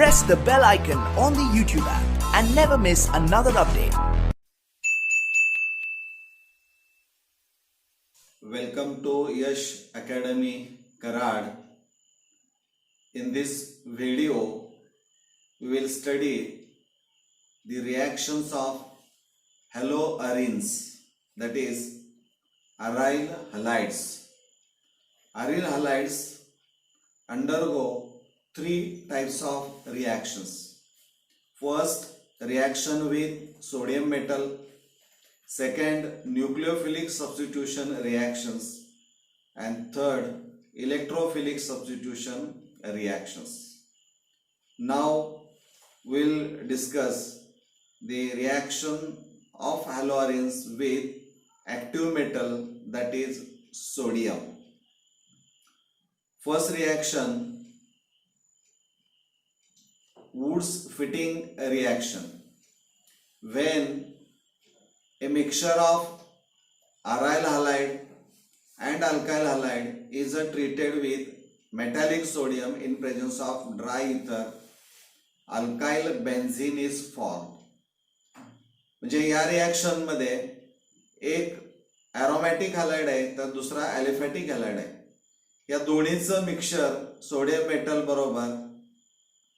press the bell icon on the YouTube app and never miss another update. Welcome to Yash Academy Karad. In this video, we will study the reactions of haloarenes, that is aryl halides. Aryl halides undergo three types of reactions. First, reaction with sodium metal. Second, nucleophilic substitution reactions. And third, electrophilic substitution reactions. Now we'll discuss the reaction of haloarenes with active metal, that is sodium. First reaction, Woods fitting reaction. When a mixture of aryl halide and alkyl halide is treated with metallic sodium in presence of dry ether, alkyl benzene is formed. म्हणजे या reaction मध्ये एक एरोमॅटिक halide आहे तर दुसरा aliphatic halide आहे. या दोन्हीचं mixture sodium metal बरोबर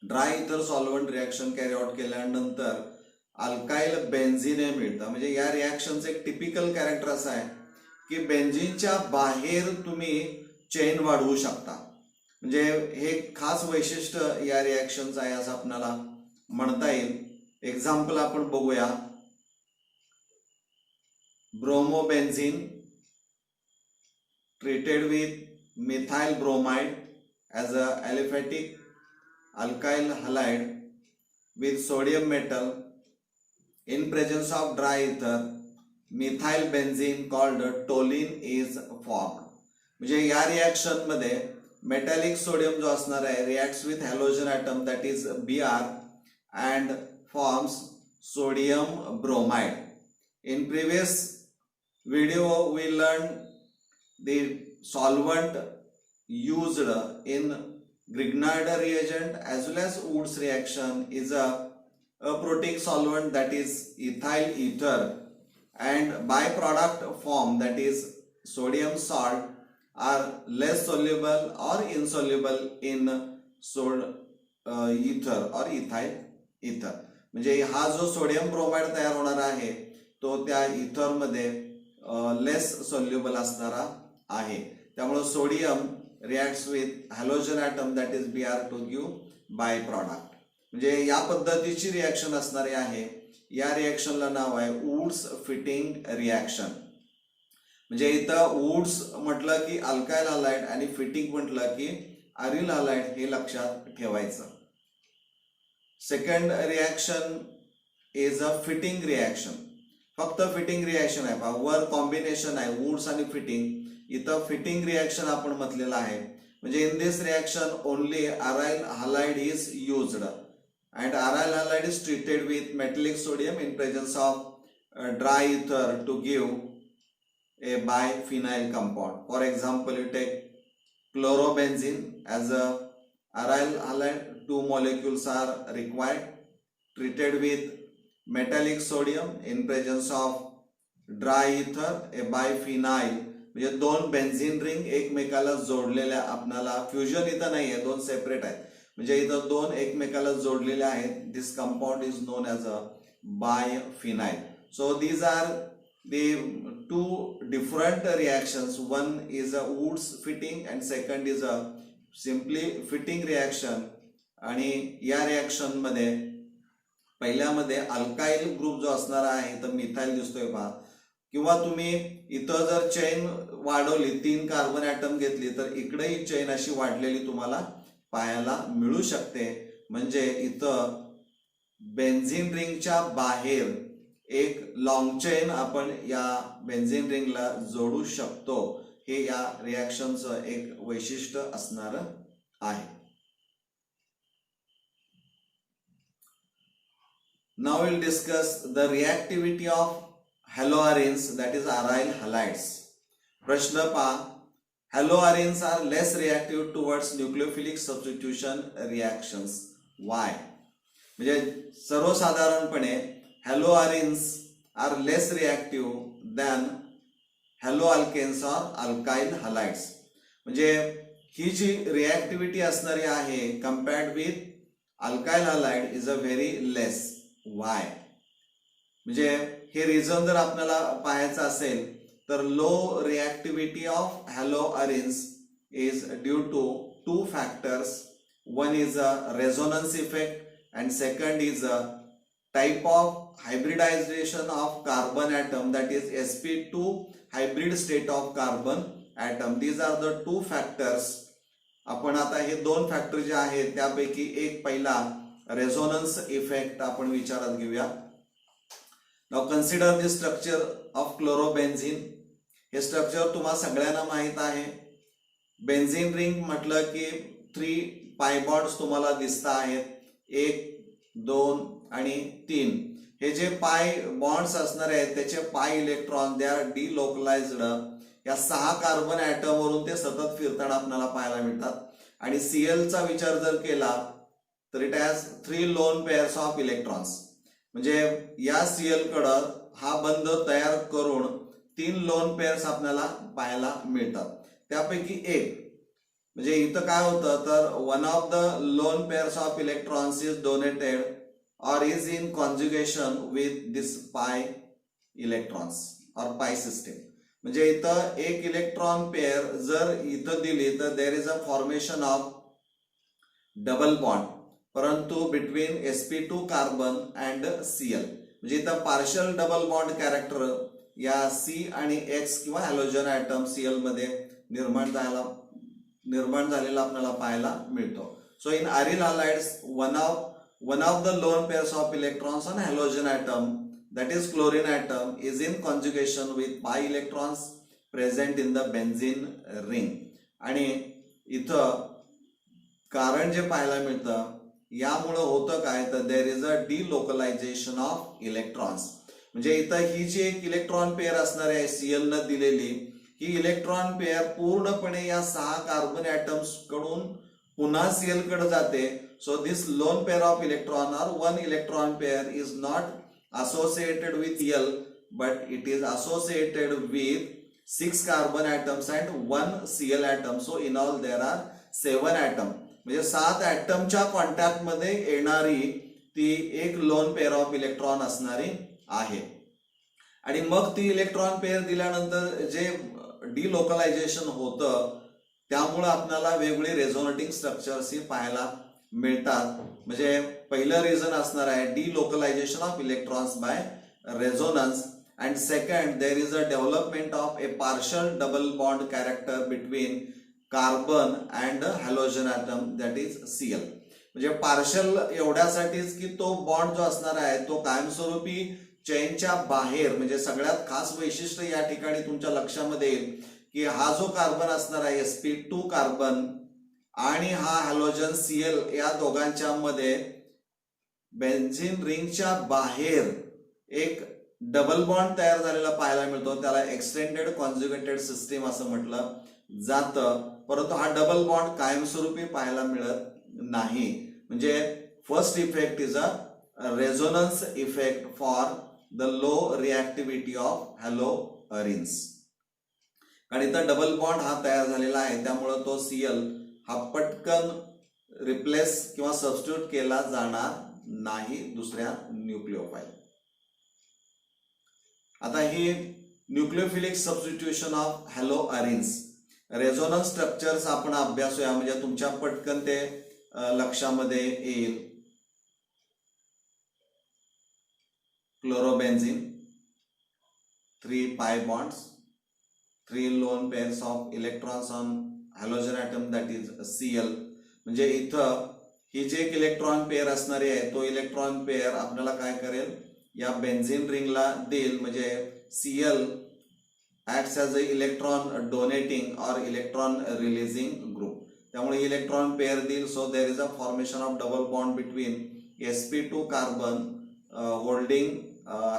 ड्राय इथर सॉल्व्हंट रिएक्शन कॅरी आउट केल्यानंतर अल्काइल बेन्झीन हे मिळतं. म्हणजे या रिएक्शनचं एक टिपिकल कॅरेक्टर असं आहे की बेन्झीनच्या बाहेर तुम्ही चेन वाढवू शकता. म्हणजे हे खास वैशिष्ट्य या रिएक्शनचं आहे असं आपल्याला म्हणता येईल. एक्झाम्पल आपण बघूया. ब्रोमोबेन्झीन treated with methyl bromide as a aliphatic alkyl halide with sodium metal in presence of dry ether, methyl benzene called toluene is formed. म्हणजे या रिएक्शन मध्ये मेटॅलिक सोडियम जो असणार आहे reacts with halogen atom, that is Br, and forms sodium bromide. In previous video we learned the solvent used in Grignard reagent as well as Woods reaction is a protic solvent, that is ethyl ether, and byproduct form, that is sodium salt, are less soluble or insoluble in ether or ethyl ether. म्हणजे हा जो sodium bromide तयार होणार आहे तो त्या इथर मध्ये लेस सोल्युबल असणारा आहे. त्यामुळे sodium reacts with halogen atom, that is Br, to give by product. म्हणजे या पद्धतीची रिएक्शन असणारी आहे. या रिएक्शनला नाव आहे वूड्स फिटिंग रिएक्शन. म्हणजे इथं वूड्स म्हटलं की अल्काइल हॅलाइड आणि फिटिंग म्हटलं की अरिल हॅलाइड हे लक्षात ठेवायचं. Second reaction is a fitting reaction. फक्त फिटिंग रिएक्शन आहे. वर कॉम्बिनेशन आहे वूड्स आणि फिटिंग. इथं फिटिंग रिएक्शन आपण म्हटलेलं आहे. म्हणजे in this reaction only aryl halide is used and aryl halide is treated with metallic sodium in presence of dry ether to give a biphenyl compound. For example, you take chlorobenzene as a aryl halide. 2 molecules are required, treated with metallic sodium in presence of dry ether, a biphenyl. म्हणजे दोन benzene ring एकमेकाला जोडलेल्या, आपल्याला fusion इथं नाहीये, दोन separate आहेत. म्हणजे इथं दोन एकमेकाला जोडलेले आहेत. This compound is known as a biphenyl. So these are the two different reactions. One is a Woods fitting and second is a simply fitting reaction. आणि या रिएक्शन मध्ये पहिल्यामध्ये अल्काइल ग्रुप जो असणार आहे तर मिथाइल दिसतोय पहा. किंवा तुम्ही इथं जर चेन वाढवली, 3 कार्बन ॲटम घेतली तर इकडेही चेन अशी वाढलेली तुम्हाला पाहायला मिळू शकते. म्हणजे इथं बेन्झीन रिंगच्या बाहेर एक लॉंग चेन आपण या बेन्झीन रिंगला जोडू शकतो. हे या रिएक्शनचं एक वैशिष्ट्य असणार आहे. Now we'll discuss the reactivity of haloarenes, that is aryl halides. प्रश्न पहा. Haloarenes are less reactive towards nucleophilic substitution reactions. Why. म्हणजे सर्वसाधारणपणे halo arenes are less reactive than halo alkanes or alkyl halides. म्हणजे ही जी reactivity असणारी आहे compared with alkyl halide is a very less. Why. म्हणजे हे रिझन जर आपल्याला पाहायचं असेल तर low reactivity of halo arenes is due to two factors. One is a resonance effect and second is a type of hybridization of carbon atom, that is sp2 hybrid state of carbon atom. These are the two factors. आपण आता हे दोन factor जे आहेत त्यापैकी एक पहिला resonance effect आपण विचारात घेऊया. Now consider the structure of chlorobenzene. हे स्ट्रक्चर तुम्हाला सगळ्यांना माहित आहे. बेन्झिन रिंग म्हटलं की 3 पाय बॉन्ड्स तुम्हाला दिसत आहेत. 1, 2 आणि 3. हे जे पाय बॉन्ड्स असणार आहेत त्याचे पाय इलेक्ट्रॉन दे आर डिलोकलाइज्ड. या 6 कार्बन ऍटम वरून ते सतत फिरताना आपल्याला पाहायला मिळतात. आणि Cl चा विचार जर केला तर it has 3 loan pairs of electrons. म्हणजे या Cl कडं हा बंध तयार करून 3 लोन पेअर्स आपल्याला पाहायला मिळतात. त्यापैकी एक म्हणजे इथं काय होतं तर one of the lone pairs of electrons is donated और is in conjugation with this pi electrons और पाय सिस्टम. म्हणजे इथं एक इलेक्ट्रॉन पेअर जर इथं दिली तर there is a formation of double bond, परंतु between sp2 carbon and Cl. म्हणजे इथं पार्शियल डबल बॉन्ड कॅरेक्टर या C आणि X किंवा हॅलोजन ॲटम Cl मध्ये निर्माण झालेला आपल्याला पाहायला मिळतो. So in aryl halides one of the lone pairs of electrons on halogen atom, that is chlorine atom, is in conjugation with pi electrons present in the benzene ring. आणि इथं कारण जे पाहायला मिळतं यामुळे होतं काय तर there is a delocalisation of electrons. म्हणजे इथं ही जी एक इलेक्ट्रॉन पेअर असणार आहे Cl न दिलेली ही इलेक्ट्रॉन पेअर पूर्णपणे या 6 कार्बन ॲटम्स कडून पुन्हा Cl कडे जाते. So this lone pair of electron और one electron pair is not associated with L, but it is associated with 6 carbon atoms and 1 Cl atom. So in all there are 7 atom. म्हणजे 7 ॲटमच्या contact मध्ये येणारी ती एक loan pair of electron असणारी आहे. आणि मग ती इलेक्ट्रॉन पेअर दिल्यानंतर जे डिलोकलायझेशन होतं त्यामुळे आपल्याला वेगवेगळे रेझोनेटिंग स्ट्रक्चर्स ही पाहायला मिळतात. म्हणजे पहिलं रिझन असणार आहे delocalisation of electrons by resonance. And second there is a development of a partial double bond character between carbon and halogen atom, that is Cl. म्हणजे पार्शल एवढ्यासाठीच की तो बॉन्ड जो असणार आहे तो कायमस्वरूपी चेनच्या बाहेर, म्हणजे सगळ्यात खास वैशिष्ट्य या ठिकाणी तुमच्या लक्षामध्ये येईल की हा जो कार्बन असणार आहे sp2 कार्बन आणि हा हॅलोजन Cl या दोघांच्या मध्ये बेन्झिन रिंगच्या बाहेर एक डबल बॉन्ड तयार झालेला पाहायला मिळतो. त्याला एक्सटेंडेड कॉन्जुगेटेड सिस्टीम असं म्हटलं जातं. परंतु हा डबल बॉन्ड कायमस्वरूपी पाहायला मिळत नाही. म्हणजे first effect is a resonance effect for the low reactivity of halo arenes. कारण इथं डबल बॉन्ड हा तयार झालेला आहे त्यामुळे तो Cl हा पटकन रिप्लेस किंवा सबस्टिट्यूट केला जाणार नाही दुसऱ्या न्यूक्लिओफाईल. आता ही nucleophilic substitution of halo arenes resonance structures आपण अभ्यासूया. म्हणजे तुमच्या पटकन ते लक्षामध्ये येईल. Chlorobenzene 3 pi bonds, 3 lone pairs of electrons on halogen atom, that is Cl. म्हणजे इथं ही जी एक इलेक्ट्रॉन पेअर असणारी आहे तो इलेक्ट्रॉन पेअर आपल्याला काय करेल या बेन्झिन रिंगला देईल. म्हणजे Cl acts as a electron donating or electron releasing group. त्यामुळे इलेक्ट्रॉन पेअर देईल. So there is a formation of double bond between sp2 carbon holding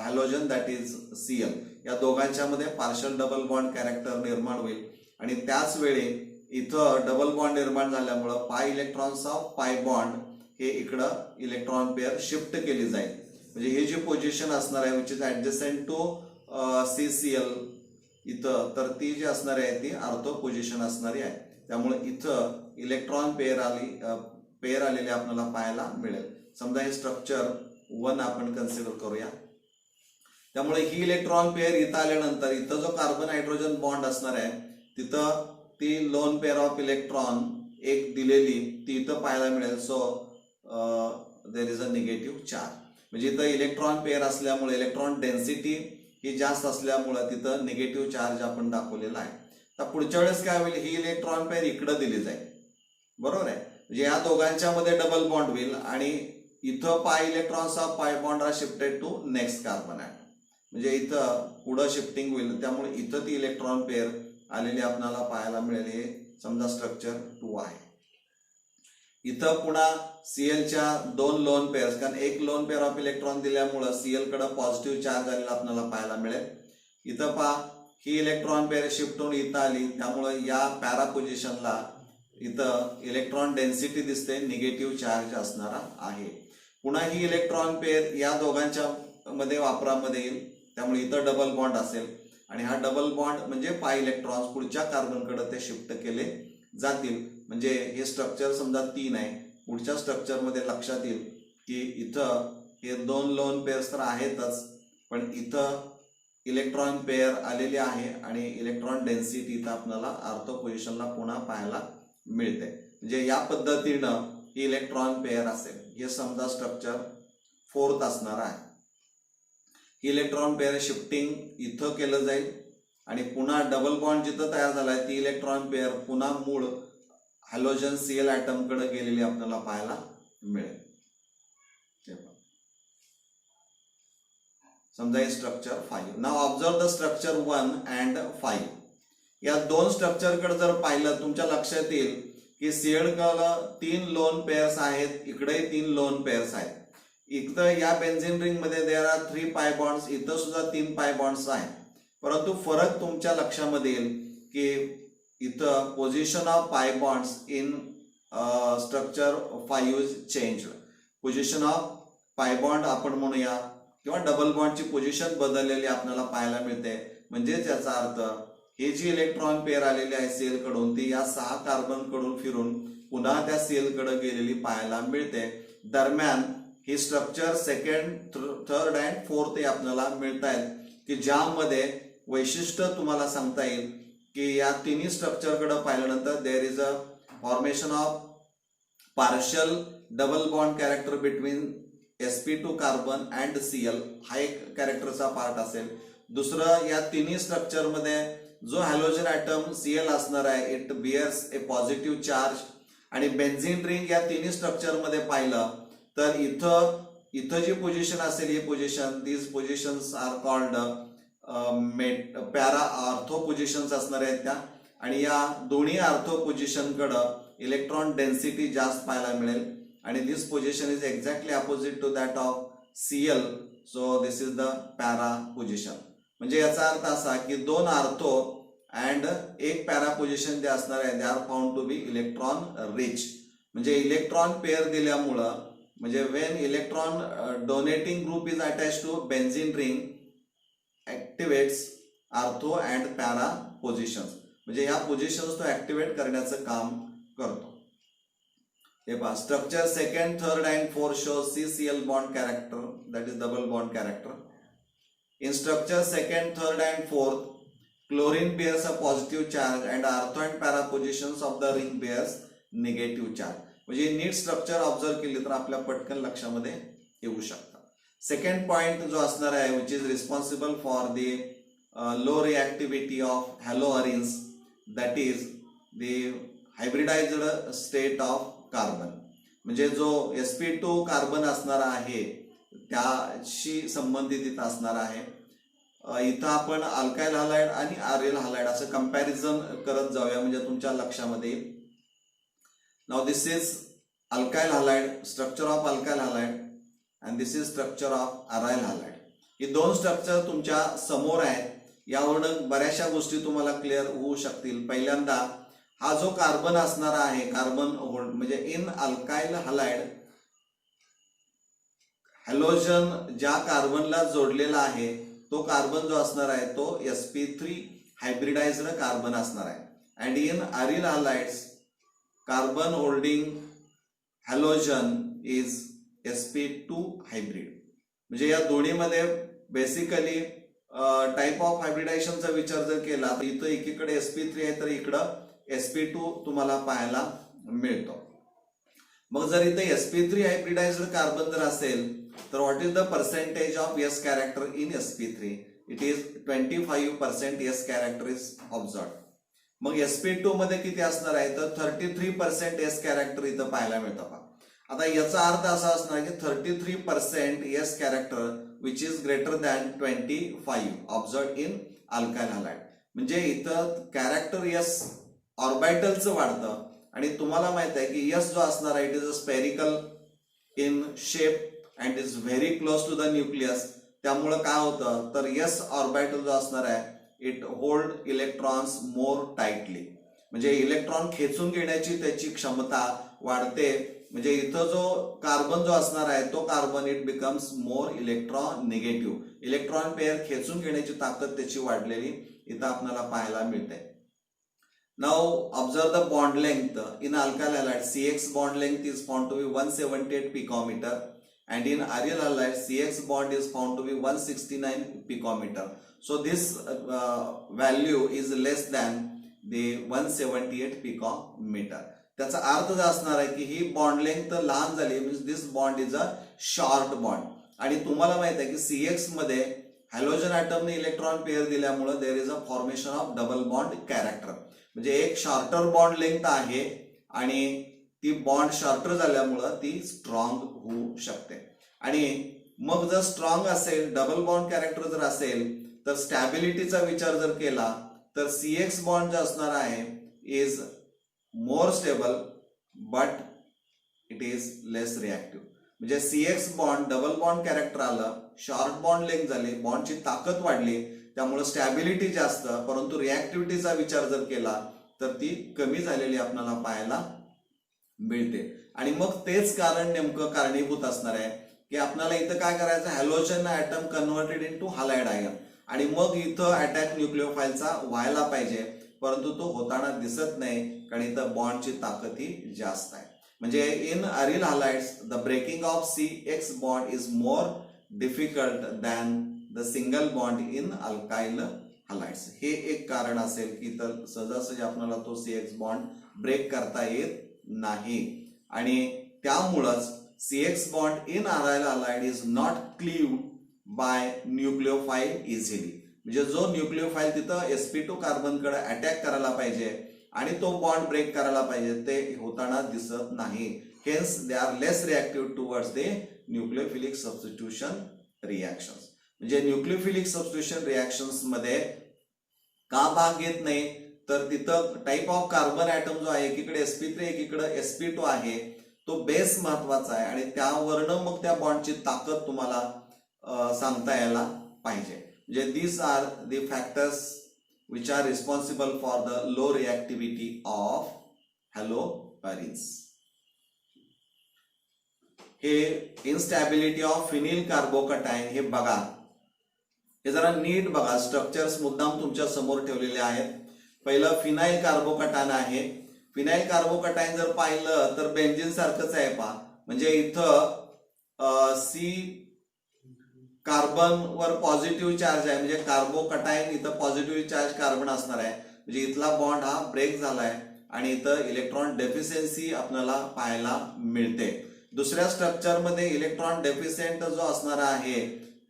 halogen that is Cl. या दोघांच्या मध्ये पार्शल डबल बॉन्ड कॅरेक्टर निर्माण होईल. आणि त्याच वेळी इथं डबल बॉन्ड निर्माण झाल्यामुळे पाय इलेक्ट्रॉन्स ऑफ पाय बॉन्ड हे इकडं इलेक्ट्रॉन पेअर शिफ्ट केली जाईल. म्हणजे ही जी पोझिशन असणार आहे which is adjacent to CCl इथं, तर ती जी असणारी आहे ती ऑर्थो पोझिशन असणारी आहे. त्यामुळे इथं इलेक्ट्रॉन पेअर आलेले आपल्याला पाहायला मिळेल. समजा हे स्ट्रक्चर 1 आपण कन्सिडर करूया. त्यामुळे ही इलेक्ट्रॉन पेअर इथं आल्यानंतर इथं जो कार्बन हायड्रोजन बॉन्ड असणार आहे तिथं ती लोन पेअर ऑफ इलेक्ट्रॉन एक दिलेली ती इथं पाहायला मिळेल. So there is a negative charge. म्हणजे इथं इलेक्ट्रॉन पेअर असल्यामुळे इलेक्ट्रॉन डेन्सिटी ही जास्त असल्यामुळे तिथं निगेटिव्ह चार्ज आपण दाखवलेला आहे. तर पुढच्या वेळेस काय होईल, ही इलेक्ट्रॉन पेअर इकडं दिली जाईल. बरोबर आहे. म्हणजे या दोघांच्या मध्ये डबल बॉन्ड होईल आणि इथं pi electrons of pi bond are shifted to next carbon atom. म्हणजे इथं पुढं शिफ्टिंग होईल. त्यामुळे इथं ती इलेक्ट्रॉन पेअर आलेली आपल्याला पाहायला मिळेल. हे समजा स्ट्रक्चर 2 आहे. इथं पुन्हा Clच्या 2 लोन पेअर्स, कारण एक लोन पेअर ऑफ इलेक्ट्रॉन दिल्यामुळं Cl कडे पॉझिटिव्ह चार्ज आलेला आपल्याला पाहायला मिळेल. इथं पहा ही इलेक्ट्रॉन पेअर शिफ्ट होऊन इथं आली. त्यामुळे या पॅरा पोझिशनला इथं इलेक्ट्रॉन डेन्सिटी दिसते, निगेटिव्ह चार्ज असणारा आहे. पुन्हा ही इलेक्ट्रॉन पेअर या दोघांच्या मध्ये वापरामध्ये येईल. त्यामुळे इथं डबल बॉन्ड असेल आणि हा डबल बॉन्ड म्हणजे पाय इलेक्ट्रॉन्स पुढच्या कार्बनकडे ते शिफ्ट केले जातील. म्हणजे हे स्ट्रक्चर समजा 3 आहे. पुढच्या स्ट्रक्चरमध्ये लक्षात येईल की इथं हे 2 लोन पेअर्स तर आहेतच, पण इथं इलेक्ट्रॉन पेअर आलेली आहे आणि इलेक्ट्रॉन डेन्सिटी इथं आपल्याला ऑर्थो पोझिशनला पुन्हा पाहायला मिळते. म्हणजे या पद्धतीनं ही इलेक्ट्रॉन पेअर असेल. हे समजा स्ट्रक्चर 4th असणार आहे. ही इलेक्ट्रॉन पेअर शिफ्टिंग इथं केलं जाईल आणि पुन्हा डबल बॉन्ड जिथं तयार झालाय ती इलेक्ट्रॉन पेअर पुन्हा मूळ हॅलोजन Cl ॲटम कडे गेलेली आपल्याला पाहायला मिळेल. समजा हे structure 5. Now observe the structure 1 and 5. या 2 स्ट्रक्चर कडे जर पाहिलं तुमच्या लक्षात येईल की Cl कडे 3 लोन पेअर्स आहेत, इकडेही 3 लोन पेअर्स आहेत. इथं या बेन्झीन रिंग मध्ये देर आर 3 पाय बॉन्ड्स, इथं सुद्धा 3 पाय बॉन्ड्स आहेत. परंतु फरक तुमच्या लक्षामध्ये येईल की इथं पोझिशन ऑफ पाय bonds in structure 5 is change. Position of pi bond आपण म्हणूया किंवा डबल बॉन्डची पोझिशन बदललेली आपल्याला पाहायला मिळते. म्हणजे याचा अर्थ हे जी इलेक्ट्रॉन पेअर आलेली आहे Cl कडून ती या 6 कार्बन कडून फिरून पुन्हा त्या Cl कडे गेलेली पाहायला मिळते. दरम्यान ही structure 2nd, 3rd and 4th आपल्याला मिळत आहेत की ज्यामध्ये वैशिष्ट्य तुम्हाला सांगता येईल की या तिन्ही स्ट्रक्चर कडे पाहिल्यानंतर देर is a formation of partial double bond character between sp2 carbon and Cl. हा एक कॅरेक्टरचा पार्ट असेल. दुसरं, या तिन्ही स्ट्रक्चर मध्ये जो हॅलोजन ॲटम Cl असणार आहे it bears A positive charge. आणि बेन्झीन रिंग या तिन्ही स्ट्रक्चर मध्ये पाहिलं तर इथं जी पोझिशन असेल ही position, these positions are called para ortho positions असणार आहेत त्या. आणि या दोन्ही ऑर्थो पोझिशन कडे इलेक्ट्रॉन डेन्सिटी जास्त पाहायला मिळेल आणि this position is exactly opposite to that of Cl. So this is the para position. म्हणजे याचा अर्थ असा की 2 ऑर्थो अँड एक पॅरा पोझिशन जे असणार आहे they are found to be electron rich. म्हणजे इलेक्ट्रॉन पेअर दिल्यामुळं म्हणजे Wien electron donating group is attach to benzene ring activates ortho and para positions. म्हणजे या पोझिशन्स तो ऍक्टिवेट करण्याचं काम करतो. हे पहा structure 2nd, 3rd and 4th show CCl bond character, that is double bond character. In structure 2nd, 3rd and 4th chlorine bears a positive charge and ortho and para positions of the ring bears negative charge. म्हणजे नीट structure observe केली तर आपल्या पटकन लक्षामध्ये येऊ शकतं. Second point जो असणार आहे which is responsible for the low reactivity of haloarenes, that is the hybridized state of carbon. म्हणजे जो sp2 कार्बन असणार आहे त्याशी संबंधित इथं असणार आहे. इथं आपण अल्काइल हॅलाइड आणि आर्यल हॅलाइड असं कंपॅरिझन करत जाऊया म्हणजे तुमच्या लक्षामध्ये येईल. Now this is alkyl halide, structure of alkyl halide and this is structure of aryl halide. He 2 structure तुमच्या समोर आहेत. यावरून बऱ्याचशा गोष्टी तुम्हाला क्लिअर होऊ शकतील. पहिल्यांदा हा जो कार्बन असणार आहे, कार्बन म्हणजे इन अल्काइल हॅलाइड हॅलोजन ज्या कार्बनला जोडलेला आहे तो कार्बन जो असणार आहे तो sp3 हायब्रिडाइज्ड कार्बन असणार आहे. And in aryl halides carbon holding halogen is sp2 hybrid. म्हणजे या दोन्हीमध्ये बेसिकली टाइप ऑफ हायब्रिडायझेशनचा विचार जर केला तर इथं एकीकडे sp3 आहे तर इकडं sp2 तुम्हाला पाहायला मिळतो. मग जर इथे sp3 हायब्रिडाइज्ड कार्बन जर असेल तर what is the percentage of s character in sp3? It is 25% s character is observed. मग sp2 मध्ये किती असणार आहे तर 33% s कॅरेक्टर इथं पाहायला मिळतं. आता याचा अर्थ असा असणार की 33% s character which is greater than 25 observed in alkyl halide. म्हणजे इथं कॅरेक्टर s ऑर्बिटलचं वाढतं आणि तुम्हाला माहित आहे की s जो असणार आहे it is a spherical in shape and is very close to the nucleus. त्यामुळे काय होतं तर s ऑर्बिटल जो असणार आहे it hold electrons more tightly. म्हणजे इलेक्ट्रॉन खेचून घेण्याची त्याची क्षमता वाढते. म्हणजे इथं जो कार्बन जो असणार आहे तो carbon it becomes more electron negative. Electron pair खेचून घेण्याची ताकद त्याची वाढलेली इथं आपल्याला पाहायला मिळते. Now observe the bond length in alkyl halide. CX bond length is found to be 178 picometre and in aryl halide CX bond is found to be 169 picometer. So this value is less than the 178 picometer. त्याचा अर्थ असा असणार आहे की ही bond length लहान झाली means this bond is a short bond. आणि तुम्हाला माहित आहे की CX मध्ये हॅलोजन ॲटमने इलेक्ट्रॉन पेअर दिल्यामुळे there is a formation of double bond character. म्हणजे एक शॉर्टर बॉन्ड लेंथ आहे आणि ती बॉन्ड शॉर्टर झाल्यामुळं ती स्ट्रॉंग होऊ शकते. आणि मग जर स्ट्रॉंग असेल डबल बॉन्ड कॅरेक्टर जर असेल तर स्टॅबिलिटीचा विचार जर केला तर CX बॉन्ड जो असणार आहे is more stable but it is less reactive. म्हणजे CX bond double bond character आलं, शॉर्ट बॉन्ड लेंथ झाली, बॉन्डची ताकद वाढली, त्यामुळे स्टॅबिलिटी जास्त, परंतु रिॲक्टिव्हिटीचा विचार जर केला तर ती कमी झालेली आपल्याला पाहायला मिळते. आणि मग तेच कारण नेमकं कारणीभूत असणार आहे की आपल्याला इथं काय करायचं halogen atom converted into halide ion आणि मग इथं अटॅक न्यूक्लिओफाईलचा व्हायला पाहिजे, परंतु तो होताना दिसत नाही कारण इथं बॉन्डची ताकद ही जास्त आहे. म्हणजे in aryl halides the breaking of CX bond is more difficult than the single bond in alkyl halides. हे एक कारण असेल की तर सहजासहजी आपल्याला तो CX बॉन्ड ब्रेक करता येत नाही. आणि त्यामुळंच CX bond in aryl halide is not cleaved by nucleophile easily. म्हणजे जो न्यूक्लिओफाईल तिथं sp2 कार्बनकडे अटॅक करायला पाहिजे आणि तो बॉन्ड ब्रेक करायला पाहिजे ते होताना दिसत नाही. Hence they are less reactive towards the nucleophilic substitution reactions. म्हणजे न्यूक्लिओफिलिक सबस्टिट्यूशन रिॲक्शन्स मध्ये का भाग घेत नाही तर तिथं टाइप ऑफ कार्बन ॲटम जो आहे एकीकडे sp3 एकीकडे sp2 आहे तो बेस महत्वाचा आहे आणि त्यावरनं मग त्या बॉन्डची ताकद तुम्हाला सांगता यायला पाहिजे. म्हणजे these are the factors which are responsible for the low reactivity of haloarenes. हे इनस्टॅबिलिटी ऑफ फिनिल कार्बोकटायन हे बघा, हे जरा नीट बघा. स्ट्रक्चर्स मुद्दाम तुमच्या समोर ठेवलेले आहेत. पहिलं फिनाइल कार्बोकटायन आहे. फिनाइल कार्बोकटायन जर पाहिलं तर बेन्झीन सारखंच आहे पहा. म्हणजे इथं C कार्बन वर पॉझिटिव्ह चार्ज आहे म्हणजे कार्बोकटायन इथं पॉझिटिव्ह चार्ज कार्बन असणार आहे. म्हणजे इथला बॉन्ड हा ब्रेक झालाय आणि इथं इलेक्ट्रॉन डेफिशियन्सी आपल्याला पाहायला मिळते. दुसऱ्या स्ट्रक्चर मध्ये इलेक्ट्रॉन डेफिशियंट जो असणार आहे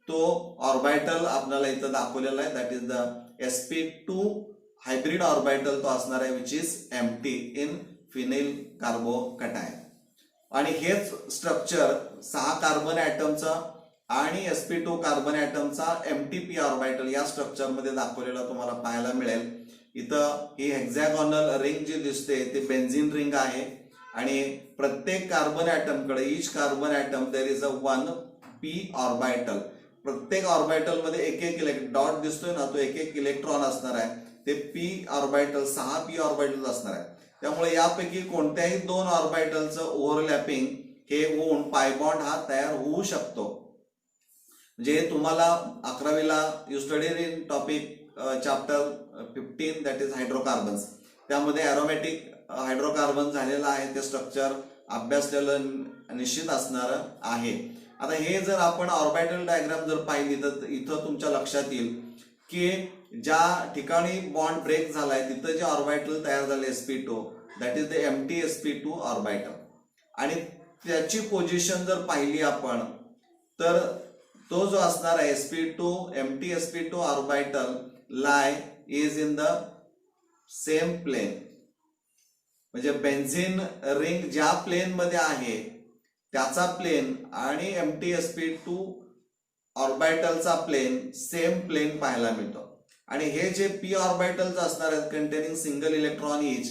तो ऑर्बिटल आपल्याला इथं दाखवलेला आहे. That is the sp2 hybrid orbital तो असणार आहे which is empty in phenyl carbocation. आणि हेच स्ट्रक्चर 6 कार्बन ॲटमचा आणि sp2 कार्बन ॲटमचा MTP ऑर्बिटल या स्ट्रक्चर मध्ये दाखवलेला तुम्हाला पाहायला मिळेल. इथं ही हेक्झॅगॉनल रिंग जी दिसते ते बेन्झीन रिंग आहे आणि प्रत्येक कार्बन ॲटमकडे each carbon atom there is a 1p orbital. प्रत्येक ऑर्बिटल मध्ये एक डॉट दिसतोय ना तो एक इलेक्ट्रॉन असणार आहे. ते p ऑर्बिटल 6p ऑर्बिटल असणार आहे. त्यामुळे यापैकी कोणत्याही 2 ऑर्बिटलचं ओव्हरलॅपिंग हे होऊन पाय बॉन्ड हा तयार होऊ शकतो. म्हणजे तुम्हाला 11वीला you studied in topic chapter 15 that is hydrocarbons, त्यामध्ये अरोमॅटिक हायड्रोकार्बन झालेलं आहे, ते स्ट्रक्चर अभ्यासलेलं निश्चित असणार आहे. आता हे जर आपण ऑर्बिटल डायग्राम जर पाहिली तर इथं तुमच्या लक्षात येईल की ज्या ठिकाणी बॉन्ड ब्रेक झालाय तिथं जे ऑर्बिटल तयार झाले sp2 that is the empty sp2 orbital, आणि त्याची पोझिशन जर पाहिली आपण तर तो जो असणार आहे sp2 empty sp2 orbital lie is in the same plane. म्हणजे बेन्झिन रिंग ज्या प्लेन मध्ये आहे त्याचा प्लेन आणि एम्प्टी sp2 ऑर्बिटलचा प्लेन सेम प्लेन पाहायला मिळतो. आणि हे जे p ऑर्बिटल्स असणार आहेत कंटेनिंग सिंगल इलेक्ट्रॉन इच,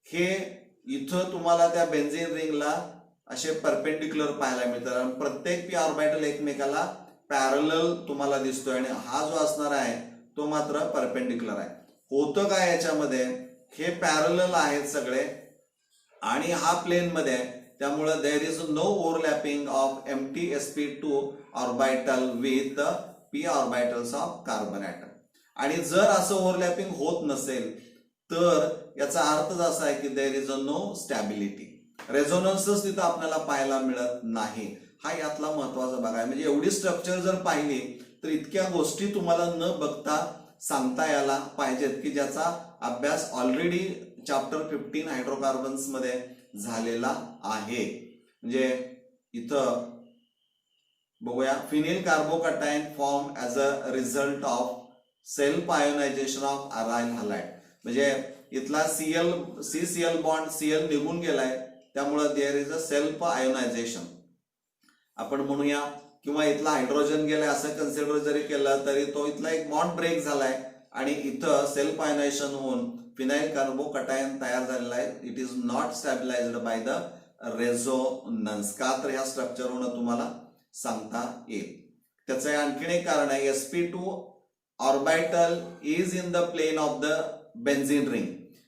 हे इथं तुम्हाला त्या बेन्झिन रिंगला असे परपेंडिक्युलर पाहायला मिळतात आणि प्रत्येक p ऑर्बिटल एकमेकाला पॅरलल तुम्हाला दिसतोय, आणि हा जो असणार आहे तो मात्र परपेंडिक्युलर आहे. होतं काय याच्यामध्ये, हे पॅरलल आहेत सगळे आणि हा प्लेन मध्ये आहे, त्यामुळे there is no overlapping of empty sp2 orbital with p orbitals of carbon atom. आणि जर असं ओव्हरलॅपिंग होत नसेल तर याचा अर्थ असा आहे की देयर इज नो स्टॅबिलिटी, रेझोनन्सच तिथं आपल्याला पाहायला मिळत नाही. हा यातला महत्वाचा भाग आहे. म्हणजे एवढी स्ट्रक्चर जर पाहिली तर इतक्या गोष्टी तुम्हाला न बघता सांगता यायला पाहिजेत की ज्याचा अभ्यास ऑलरेडी चॅप्टर 15 हायड्रोकार्बन्स मध्ये झालेला आहे. म्हणजे इथं बघूया, phenyl carbocation form as a result of self ionisation of aryl halide. म्हणजे इथला CCl बॉन्ड Cl निघून गेलाय, त्यामुळे there is a self ionisation आपण म्हणूया, किंवा इथला हायड्रोजन गेलाय असं कन्सिडर जरी केलं तरी तो इथला एक बॉन्ड ब्रेक झालाय आणि इथं सेल्फ आयोनायझेशन होऊन फिनाइल कार्बोकॅटायन तयार झालेला आहे. It is not stabilized by the resonance. का तर ह्या स्ट्रक्चर होणं तुम्हाला सांगता येईल. त्याचं आणखीन एक कारण आहे, sp2 orbital is in the plane of the benzene ring.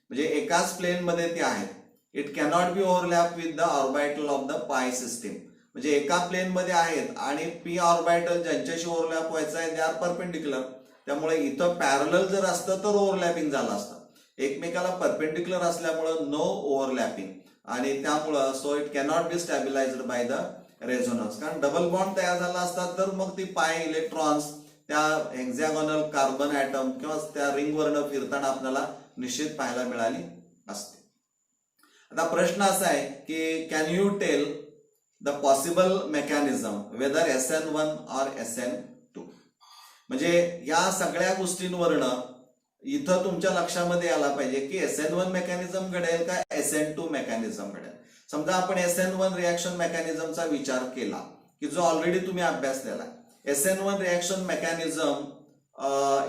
म्हणजे एकाच प्लेन मध्ये ते आहेत. It cannot be overlap with the orbital of the pi system. म्हणजे एका प्लेन मध्ये आहेत आणि p ऑर्बिटल ज्यांच्याशी ओव्हरलॅप व्हायचं आहे दे आर परपेंडिक्युलर. त्यामुळे इथं पॅरलल जर असतं तर ओव्हरलॅपिंग झालं असतं. एकमेकाला परपेंडिक्युलर असल्यामुळे नो ओव्हरलॅपिंग, आणि त्यामुळं so it cannot be stabilized by the resonance. कारण डबल बॉन्ड तयार झाला असतात तर मग ती पाय इलेक्ट्रॉन्स त्या हेक्झॅगोनल कार्बन ॲटम किंवा त्या रिंगवरनं फिरताना आपल्याला निश्चित पाहायला मिळाली असते. आता प्रश्न असा आहे की can you tell the possible mechanism whether SN1 or SN2. म्हणजे या सगळ्या गोष्टींवरनं इथं तुमच्या लक्षामध्ये आला पाहिजे की SN1 मेकॅनिझम घडेल का SN2 मेकॅनिझम घडेल. समजा आपण SN1 रिॲक्शन मेकॅनिझमचा विचार केला की जो ऑलरेडी तुम्ही अभ्यासलेला आहे. SN1 reaction mechanism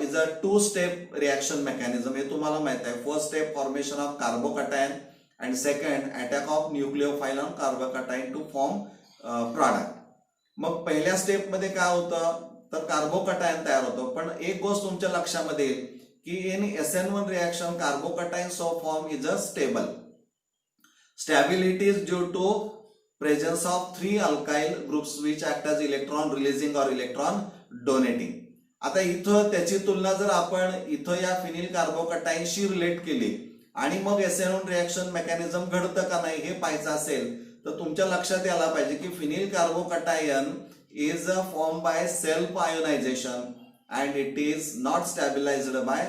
is a 2 step reaction mechanism. हे तुम्हाला माहित आहे. First step formation of carbocation and second attack of nucleophile on carbocation to form product. मग पहिल्या स्टेप मध्ये काय होतं तर कार्बोकॅटायन तयार होतं. पण एक गोष्ट तुमच्या लक्षामध्ये येईल की in SN1 reaction carbocation so form is a stable. Stability is due to presence of 3 alkyl groups which act as electron releasing or electron donating. आता इथं त्याची तुलना जर आपण इथं या फिनिल कार्बोकॅटायनशी रिलेट केली आणि मग SN1 रिॲक्शन मेकॅनिझम घडतं का नाही हे पाहायचं असेल तर तुमच्या लक्षात यायला पाहिजे की phenyl carbocation is form by self ionization and it is not stabilized by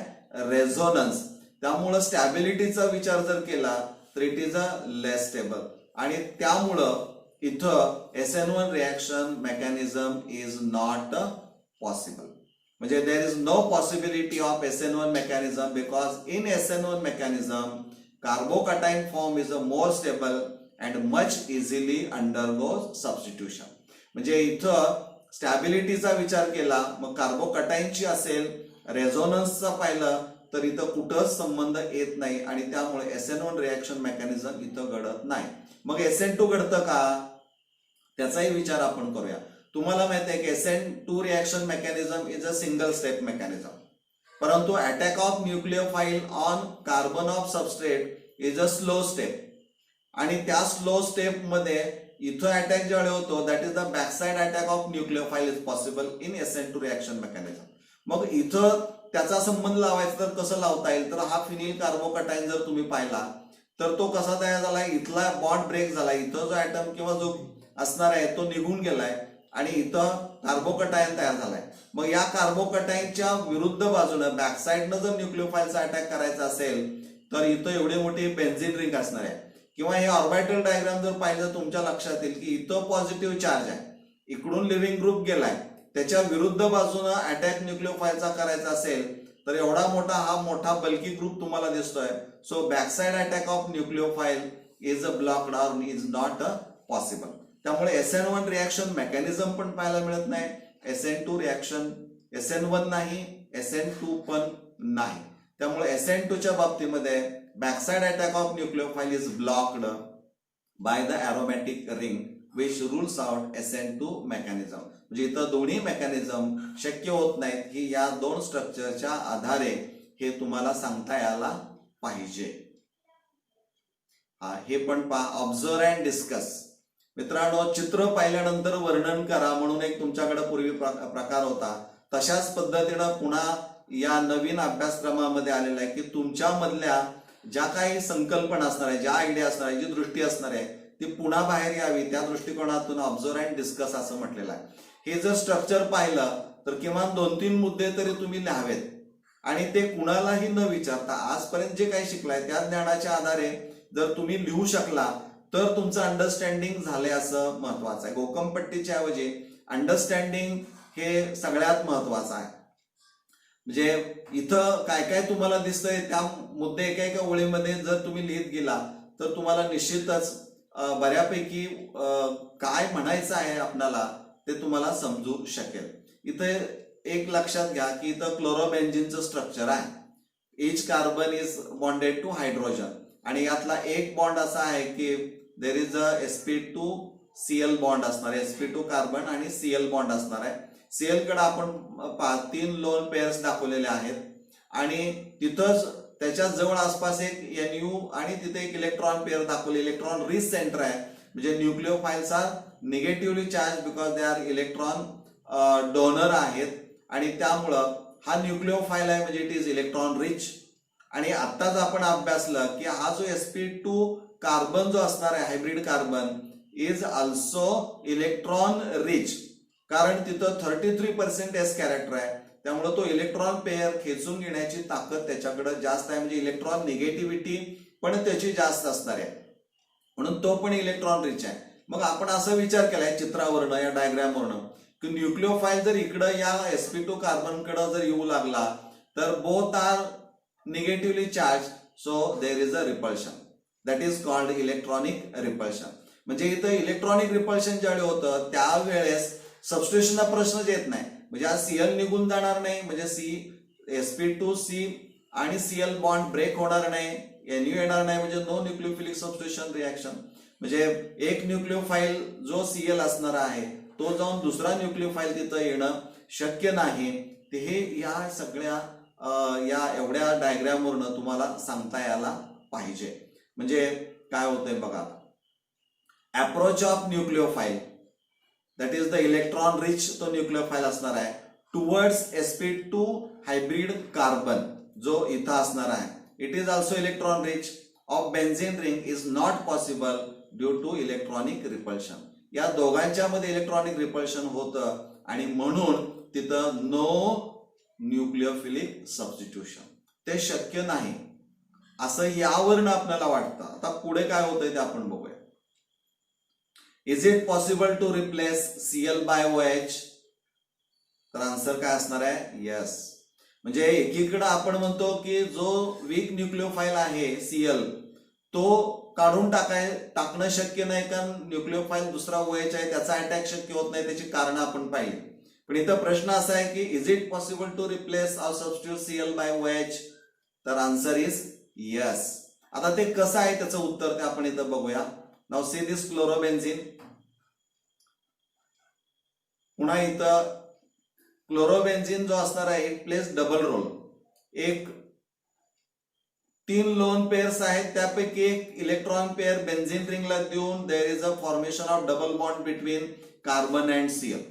resonance. त्यामुळं स्टॅबिलिटीचा विचार जर केला तर it is a less stable, आणि त्यामुळं इथं SN1 reaction mechanism is not possible. म्हणजे there is no possibility of SN1 mechanism because in SN1 mechanism carbocation form is a more stable and much easily undergoes substitution. म्हणजे इथं स्टॅबिलिटीचा विचार केला मग कार्बोकॅटायनची असेल, रेझोनन्सचा पाहिलं तर इथं कुठंच संबंध येत नाही आणि त्यामुळे SN1 रिॲक्शन मेकॅनिझम इथं घडत नाही. मग SN2 घडतं का त्याचाही विचार आपण करूया. तुम्हाला माहिती आहे की SN2 reaction mechanism is a single step mechanism, परंतु attack of nucleophile on carbon of substrate is a slow step. आणि त्या स्लो स्टेप मध्ये इथं अटॅक ज्यावेळी होतो that is the backside attack of nucleophile is possible in SN2 reaction mechanism. मग इथं त्याचा संबंध लावायचा तर कसं लावता येईल, तर हा फिनिल कार्बोकटाईन जर तुम्ही पाहिला तर तो कसा तयार झाला, इथला बॉन्ड ब्रेक झाला, इथं जो ऍटम किंवा जो असणार आहे तो निघून गेलाय आणि इथं कार्बोकटायन तयार झालाय. मग या कार्बोकटाईनच्या विरुद्ध बाजूनं बॅकसाइडनं जर न्यूक्लिओफाईलचा अटॅक करायचा असेल तर इथं एवढी मोठी बेन्झिन रिंग असणार आहे. किंवा हे ऑर्बिटल डायग्राम जर पाहिलं तुमच्या लक्षात येईल की इथं पॉझिटिव्ह चार्ज आहे, इकडून लिव्हिंग ग्रुप गेलाय, त्याच्या विरुद्ध बाजूनं अटॅक न्यूक्लिओफाईलचा करायचा असेल तर एवढा मोठा बल्की ग्रुप तुम्हाला दिसतोय. So backside attack of nucleophile is a blocked or is not a possible. त्यामुळे SN1 रिॲक्शन मेकॅनिझम पण पाहायला मिळत नाही, SN2 रिॲक्शन SN1 नाही, SN2 पण नाही. त्यामुळे SN2च्या बाबतीमध्ये backside attack of nucleophile is blocked by the aromatic ring which rules out SN2 mechanism. म्हणजे इथं दोन्ही मेकॅनिझम शक्य होत नाहीत की या दोन स्ट्रक्चरच्या आधारे हे तुम्हाला सांगता यायला पाहिजे. हे पण पहा, ऑब्झर्व अँड डिस्कस. मित्रांनो, चित्र पाहिल्यानंतर वर्णन करा म्हणून एक तुमच्याकडे पूर्वी प्रकार होता, तशाच पद्धतीनं पुन्हा या नवीन अभ्यासक्रमामध्ये आलेला आहे की तुमच्या मधल्या ज्या काही संकल्पना असणार आहे, ज्या आयडिया असणार आहे, जी दृष्टी असणार आहे ती पुन्हा बाहेर यावी, त्या दृष्टिकोनातून ऑब्झर्व अँड डिस्कस असं म्हटलेलं आहे. हे जर स्ट्रक्चर पाहिलं तर किमान 2-3 मुद्दे तरी तुम्ही लिहावेत आणि ते कुणालाही न विचारता आजपर्यंत जे काही शिकलाय त्या ज्ञानाच्या आधारे जर तुम्ही लिहू शकला तर तुमचं अंडरस्टँडिंग झालंय असं महत्वाचं आहे. घोकमपट्टीच्या ऐवजी अंडरस्टँडिंग हे सगळ्यात महत्वाचं आहे. म्हणजे इथं काय काय तुम्हाला दिसतंय त्या मुद्दे एका ओळीमध्ये जर तुम्ही लिहित गेला तर तुम्हाला निश्चितच बऱ्यापैकी काय म्हणायचं आहे आपल्याला ते तुम्हाला समजू शकेल. इथे एक लक्षात घ्या की इथं क्लोरोबेन्झिनचं स्ट्रक्चर आहे. इच carbon is bonded two hydrogen आणि यातला एक बॉन्ड असा आहे की देर इज अ sp2cl बॉन्ड असणार आहे, sp2 कार्बन आणि Cl बॉन्ड असणार आहे. Cl कडे आपण 3 लोन पेअर्स दाखवलेले आहेत आणि तिथंच त्याच्या जवळ आसपास एक Nu आणि तिथे एक इलेक्ट्रॉन पेअर दाखवले. इलेक्ट्रॉन रिच सेंटर आहे, म्हणजे nucleophiles are negatively charge because they are electron donor आहेत आणि त्यामुळं हा न्यूक्लिओफाईल आहे म्हणजे इट इज इलेक्ट्रॉन रिच. आणि आत्ताच आपण अभ्यासलं की हा जो sp2 कार्बन जो असणार आहे hybrid carbon is also electron rich, कारण तिथं 33% s कॅरेक्टर आहे. त्यामुळे तो इलेक्ट्रॉन पेअर खेचून घेण्याची ताकद त्याच्याकडे जास्त आहे, म्हणजे इलेक्ट्रॉन निगेटिव्हिटी पण त्याची जास्त असणार आहे, म्हणून तो पण इलेक्ट्रॉन रिच आहे. मग आपण असा विचार केलाय चित्रावरनं या डायग्रामवरनं की न्यूक्लिओफाईल जर इकडं या sp2 कार्बन कडे जर येऊ लागला तर both are negatively charge, so there is a repulsion, that is called electronic repulsion. म्हणजे इथं इलेक्ट्रॉनिक रिपल्शन ज्यावेळी होतं त्यावेळेस सबस्टिट्यूशनचा प्रश्नच येत नाही, म्हणजे आज Cl निघून जाणार नाही, म्हणजे sp2C आणि Cl बॉन्ड ब्रेक होणार नाही, Nu येणार नाही, म्हणजे नो न्यूक्लिओफिलिक सबस्टिट्यूशन रिॲक्शन. म्हणजे एक न्यूक्लिओफाईल जो Cl असणार आहे तो जाऊन दुसरा न्यूक्लिओफाईल तिथं येणं शक्य नाही. ते हे या सगळ्या या एवढ्या डायग्रामवरनं तुम्हाला सांगता यायला पाहिजे. म्हणजे काय होतंय बघा, approach of nucleophile that is the electron rich तो न्यूक्लिओफाईल असणार आहे टुवर्ड्स sp2 हायब्रिड कार्बन जो इथं असणार आहे. It is also electron rich of benzene ring is not possible due to electronic repulsion. या दोघांच्या मध्ये इलेक्ट्रॉनिक रिपल्शन होतं आणि म्हणून तिथं नो न्यूक्लिओफिलिक सबस्टिट्यूशन, ते शक्य नाही असं यावरनं आपल्याला वाटतं. आता पुढे काय होतंय ते आपण बघूया. Is it possible to replace Cl by OH? तर आन्सर काय असणार आहे, येस. म्हणजे एकीकडे आपण म्हणतो की जो वीक न्यूक्लिओफाईल आहे Cl तो काढून टाकणं शक्य नाही, कारण न्यूक्लिओफाईल दुसरा OH आहे त्याचा अटॅक शक्य होत नाही, त्याची कारण आपण पाहिली. पण इथं प्रश्न असा आहे की is it possible to replace or substitute Cl by OH? तर आन्सर इज येस. आता ते कसं आहे त्याचं उत्तर ते आपण इथं बघूया. Now see this chlorobenzene. पुन्हा इथं क्लोरोबेन्झिन जो असणार आहे इट प्लेस डबल रोल. एक 3 लोन पेअर्स आहेत, त्यापैकी एक इलेक्ट्रॉन पेअर बेन्झीन रिंगला देऊन there is a formation of double bond between carbon and Cl.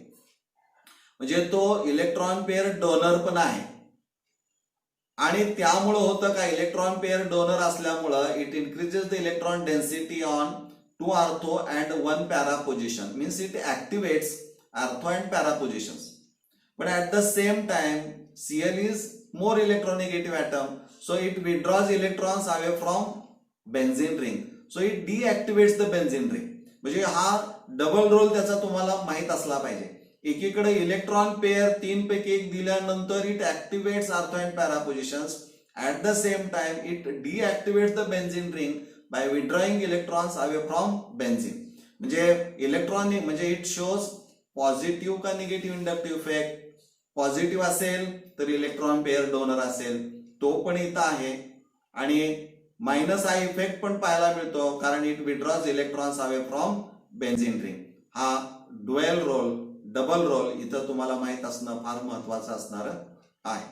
म्हणजे तो इलेक्ट्रॉन पेअर डोनर पण आहे आणि त्यामुळे होतं का, इलेक्ट्रॉन पेअर डोनर असल्यामुळं it increases the electron density on 2 ortho and 1 para position, means it activates ortho and para positions. पण at the same time Cl is more electronegative atom, so it withdraws electrons away from benzene ring, so it deactivates the benzene ring. म्हणजे हा double role त्याचा तुम्हाला माहित असला पाहिजे. एकीकडे electron pair 3 पैकी 1 दिल्यानंतर it activates ortho and para positions, at the same time it deactivates the benzene ring by withdrawing electrons away from benzene. म्हणजे इलेक्ट्रॉन म्हणजे इट शोज पॉझिटिव्ह का निगेटिव्ह इंडक्टिव्ह इफेक्ट. पॉझिटिव्ह असेल तर electron pair donor असेल, तो पण इथं आहे. आणि मायनस हा इफेक्ट पण पाहायला मिळतो कारण it withdraws electrons away from benzene ring. हा ड्युएल रोल, डबल रोल इथं तुम्हाला माहित असणं फार महत्वाचं असणार आहे.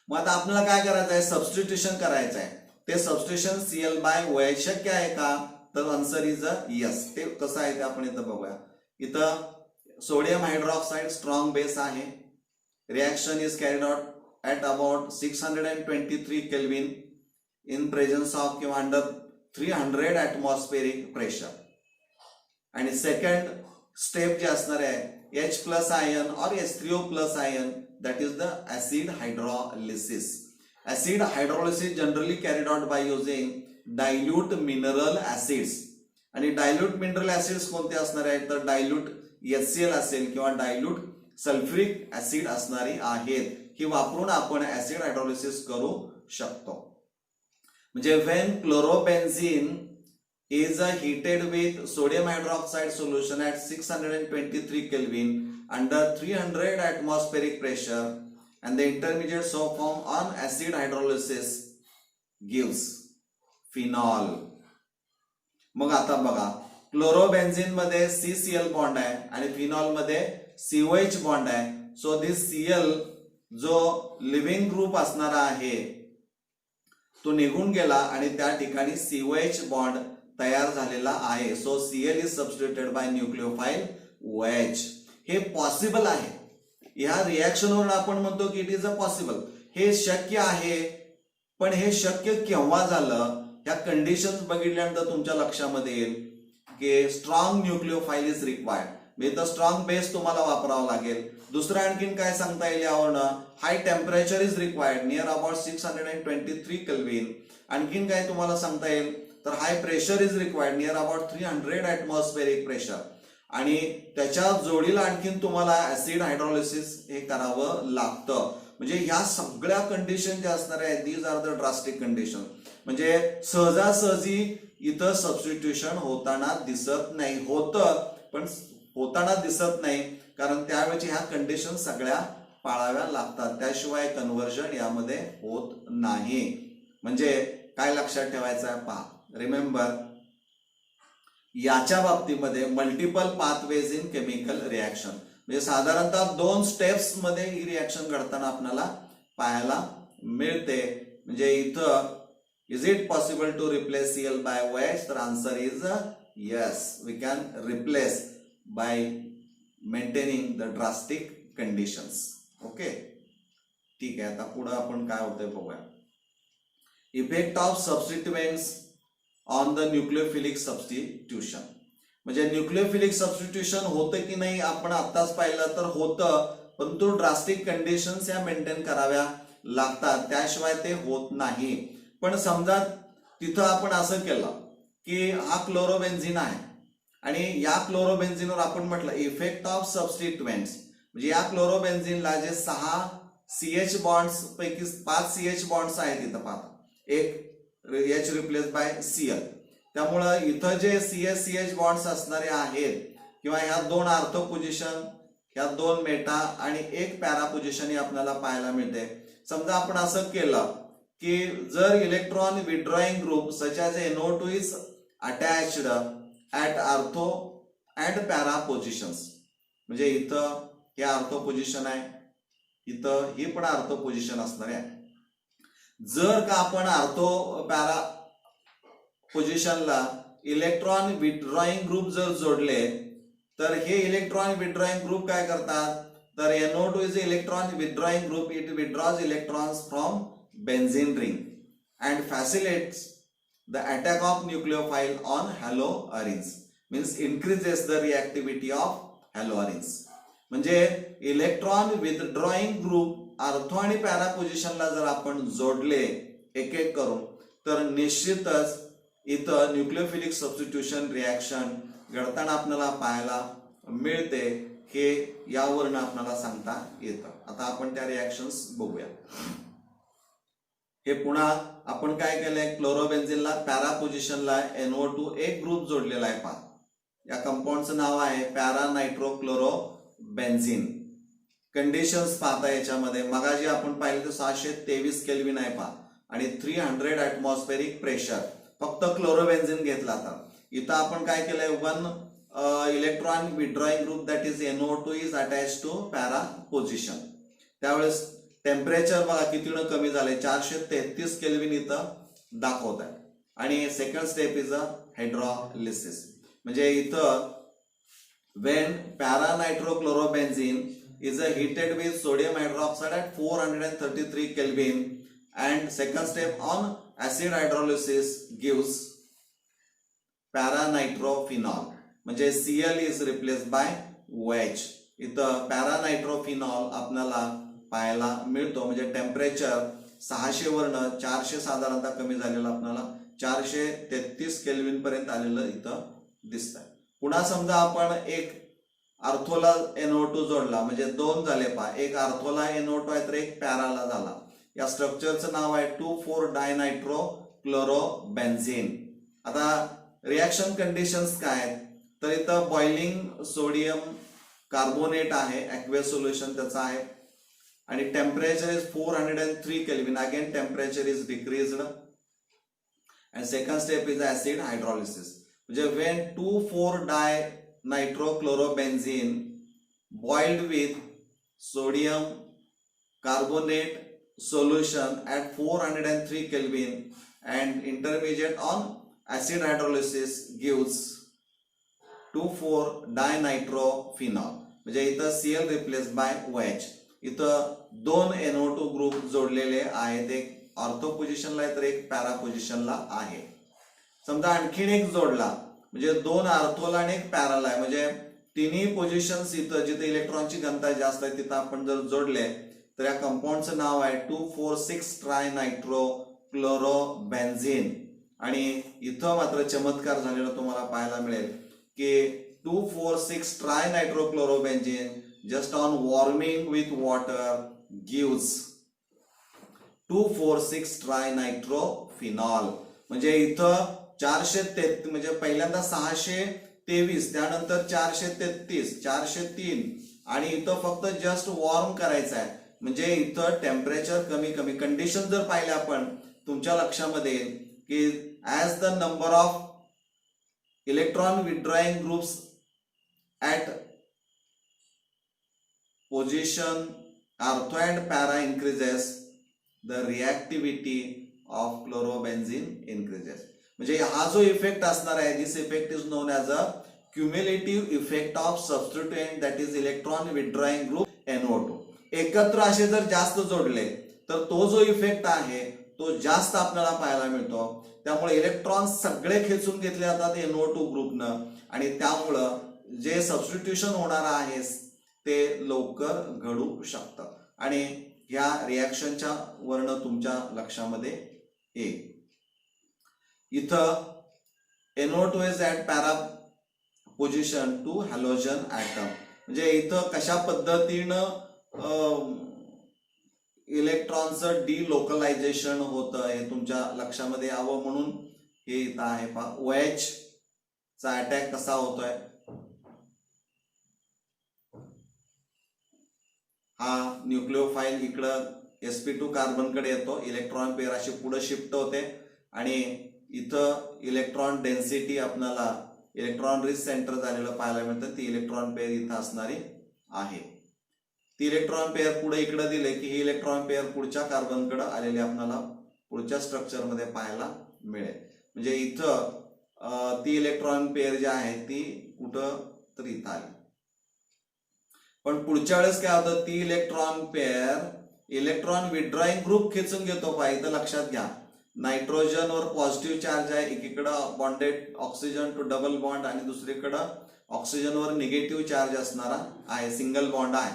मग आता आपल्याला काय करायचं आहे, सबस्टिट्यूशन करायचं आहे. ते सबस्टिट्यूशन Cl/OH शक्य आहे का, तर आन्सर इज अ यस. ते कसं आहे ते आपण इथं बघूया. इथं सोडियम हायड्रॉक्साईड स्ट्रॉंग बेस आहे. Reaction is carried out at about 623 Kelvin in presence of किंवा under 300 atmospheric pressure. आणि सेकंड स्टेप जे असणार आहे H प्लस आयन और H3O plus ion, that is the acid hydrolysis. Acid hydrolysis generally carried out by using dilute mineral acids. आणि dilute mineral acids कोणते असणार आहेत, तर dilute HCl असेल किंवा dilute सल्फ्युरिक ऍसिड असणारी आहेत. ही वापरून आपण ऍसिड हायड्रोलिसिस करू शकतो. म्हणजे when chlorobenzene is heated with sodium hydroxide solution at 623 kelvin under 300 atmospheric pressure and the intermediate so formed on acid hydrolysis gives phenol. मग आता बघा, क्लोरोबेन्झीन मध्ये CCl बॉन्ड आहे आणि फिनॉल मध्ये COH बॉन्ड आहे. सो दिस Cl जो living group असणारा आहे तो निघून गेला आणि त्या ठिकाणी COH बॉन्ड तयार झालेला आहे. So Cl is substituted by nucleophile OH. हे पॉसिबल आहे. या रिएक्शनवरून आपण म्हणतो की इट इज अ पॉसिबल, हे शक्य आहे. पण हे शक्य केव्हा झालं, ह्या कंडिशन्स बघितल्यानंतर तुमच्या लक्षामध्ये येईल की स्ट्रॉंग न्यूक्लिओफाइल इज रिक्वायर्ड. म्हणजे स्ट्रॉंग बेस तुम्हाला वापरावा लागेल. दुसरं आणखीन काय सांगता येईल यावरनं, high temperature is required near about 623 kelvin. आणखीन काय तुम्हाला सांगता येईल, तर high pressure is required near about 300 atmospheric pressure. आणि त्याच्या जोडीला आणखीन तुम्हाला ऍसिड हायड्रोलिसिस हे करावं लागतं. म्हणजे ह्या सगळ्या कंडिशन ज्या असणार आहेत these are the drastic condition. म्हणजे सहजासहजी इथं सबस्टिट्यूशन होताना दिसत नाही. होतं पण होताना दिसत नाही कारण त्यावेळी ह्या कंडिशन सगळ्या पाळाव्या लागतात, त्याशिवाय कन्व्हर्जन यामध्ये होत नाही. म्हणजे काय लक्षात ठेवायचं आहे पहा, रिमेंबर याच्या बाबतीमध्ये multiple pathways in chemical reaction. म्हणजे साधारणतः 2 स्टेप्स मध्ये ही रिएक्शन घडताना आपल्याला पाहायला मिळते. म्हणजे इथं is it possible to replace Cl/OH, तर answer is yes, we can replace by maintaining the drastic conditions. Okay, ठीक आहे. आता पुढे आपण काय होतंय बघूया. Effect of substituents on the nucleophilic substitution. म्हणजे न्यूक्लियोफिलिक सबस्टिट्यूशन होतं की नाही आपण आत्ताच पाहिलं तर होतं, परंतु ड्रास्टिक कंडिशन्स या मेंटेन कराव्या लागतात, त्याशिवाय ते होत नाही. पण समजा तिथं आपण असं केलं की हा क्लोरोबेन्झीन आहे आणि या क्लोरोबेन्झीनवर आपण म्हटलं इफेक्ट ऑफ सबस्टिट्युएंट्स. म्हणजे या क्लोरोबेन्झीनला जे 6 CH बॉन्ड्स पैकी 5 CH बॉन्ड्स आहेत इथं पहा, एक H रिप्लेस बाय Cl. त्यामुळं इथं जे CH बॉन्ड्स असणारे आहेत किंवा ह्या 2 आर्थो पोझिशन, ह्या 2 मेटा आणि 1 पॅरा पोझिशन आपल्याला पाहायला मिळते. समजा आपण असं केलं की जर electron withdrawing group such as NO2 is attached at ortho and para positions. म्हणजे इथं हे आर्थो पोझिशन आहे, इथं ही पण आर्थो पोझिशन असणार आहे. जर का आपण आर्थो पॅरा पोझिशनला इलेक्ट्रॉन विथड्रॉइंग ग्रुप जर जोडले तर हे इलेक्ट्रॉन विथड्रॉइंग ग्रुप काय करतात, तर NO2 is electron withdrawing group. It withdraws electrons from benzene ring and facilitates the attack of nucleophile on haloarenes. Means increases the reactivity of haloarenes. म्हणजे electron withdrawing group ortho आणि para पोझिशनला जर आपण जोडले एक एक करून तर निश्चितच इथं न्यूक्लिओफिलिक सबस्टिट्यूशन रिॲक्शन घडताना आपल्याला पाहायला मिळते. हे यावरून आपल्याला सांगता येतं. आता आपण त्या रिॲक्शन्स बघूया. हे पुन्हा आपण काय केलंय, क्लोरोबेन्झिनला पॅरा पोझिशनला NO2 एक ग्रुप जोडलेला आहे. पहा, या कंपाऊंडचं नाव आहे para nitro chloro benzene. Conditions पाहता याच्यामध्ये मगाशी आपण पाहिलं तर 623 केल्विन आहे पहा आणि 300 ऍटमॉस्फेरिक प्रेशर. फक्त क्लोरोबेन्झीन घेतला. आता इथं आपण काय केलंय, one electron withdrawing group that is NO2 is attach to para position. त्यावेळेस टेम्परेचर बघा किती कमी झालंय, 433 केल्विन इथं दाखवत आहे. आणि second step is a hydrolysis. म्हणजे इथं when para nitrochlorobenzene is heated with sodium hydroxide at 433 Kelvin and second step on acid hydrolysis gives para nitrophenol. म्हणजे Cl is replaced by OH. इथं para nitrophenol आपल्याला पाहायला मिळतो. म्हणजे temperature 600 वरनं 400 साधारणतः कमी झालेलं आपल्याला 433 केल्विन पर्यंत आलेलं इथं दिसतंय. पुन्हा समजा आपण एक आर्थोला NO2 जोडला म्हणजे दोन झाले पहा. एक आर्थोला NO2 आहे तर एक पॅराला झाला. या स्ट्रक्चरचं नाव आहे 2,4-डायनायट्रो क्लोरोबेन्झीन. आता रिॲक्शन कंडिशन्स काय आहेत, तर इथं बॉइलिंग सोडियम कार्बोनेट आहे, ॲक्वेस सोल्युशन त्याचं आहे आणि temperature is 403 kelvin. Again temperature is decreased and second step is acid hydrolysis. म्हणजे when 2,4-nitrochlorobenzene boiled with sodium carbonate solution at 403 Kelvin and intermediate on acid hydrolysis gives 2,4-dinitrophenol. म्हणजे इथं Cl replaced by OH. इथं दोन NO2 group जोडलेले आहेत. एक ortho पोझिशनला आहे तर एक पॅरा पोझिशनला आहे. समजा आणखीन एक जोडला म्हणजे दोन आर्थोला आणि एक पॅराला आहे. म्हणजे तिन्ही पोझिशन्स इथं जिथे इलेक्ट्रॉनची घनता जास्त आहे तिथं आपण जर जोडले तर या कंपाऊंडचं नाव आहे 2,4,6-ट्रायनायट्रो क्लोरोबेन्झीन. आणि इथं मात्र चमत्कार झालेला तुम्हाला पाहायला मिळेल की 2,4,6-ट्रायनायट्रो chlorobenzene just on warming with water gives two four six trinitrophenol. म्हणजे इथं 433 म्हणजे पहिल्यांदा 623 त्यानंतर 433 403 आणि इथं फक्त जस्ट वॉर्म करायचं आहे. म्हणजे इथं टेम्परेचर कमी कमी. कंडिशन जर पाहिले आपण तुमच्या लक्षामध्ये येईल की as the number of electron withdrawing groups at position ortho and para increases the reactivity of chlorobenzene increases. म्हणजे हा जो इफेक्ट असणार आहे this effect is known as a cumulative effect of substituent that is electron withdrawing group NO2. एकत्र असे जर जास्त जोडले तर तो जो इफेक्ट आहे तो जास्त आपल्याला पाहायला मिळतो. त्यामुळे इलेक्ट्रॉन सगळे खेचून घेतले जातात NO2 ग्रुपनं आणि त्यामुळं जे सबस्टिट्यूशन होणार आहे ते लवकर घडू शकतं आणि या रिॲक्शनच्या वर्ण तुमच्या लक्षामध्ये येईल. इथं NO2 is at para position to halogen atom. म्हणजे इथं कशा पद्धतीनं इलेक्ट्रॉनचं डिलोकलायझेशन होतं हे तुमच्या लक्षामध्ये यावं म्हणून हे इथं आहे पहा. OH चा अटॅक कसा होतोय, हा न्यूक्लिओफाइल इकडं sp2 कार्बन कडे येतो. इलेक्ट्रॉन पेअर अशी पुढे शिफ्ट होते आणि इथं इलेक्ट्रॉन डेन्सिटी आपल्याला इलेक्ट्रॉन रिच सेंटर झालेलं पाहायला मिळतं. ती इलेक्ट्रॉन पेअर इथं असणारी आहे. ती इलेक्ट्रॉन पेअर पुढे इकडे दिले की ही इलेक्ट्रॉन पेअर पुढच्या कार्बनकडे आलेली आपल्याला पुढच्या स्ट्रक्चरमध्ये पाहायला मिळेल. म्हणजे इथं ती इलेक्ट्रॉन पेअर जी आहे ती कुठं तर इथं आली. पण पुढच्या वेळेस काय होतं, ती electron pair electron withdrawing group खेचून घेतो. पाहिजे तर लक्षात घ्या, नायट्रोजनवर पॉझिटिव्ह चार्ज आहे, एकीकडं bonded oxygen to double bond आणि दुसरीकडं ऑक्सिजनवर निगेटिव्ह चार्ज असणारा आहे, सिंगल बॉन्ड आहे.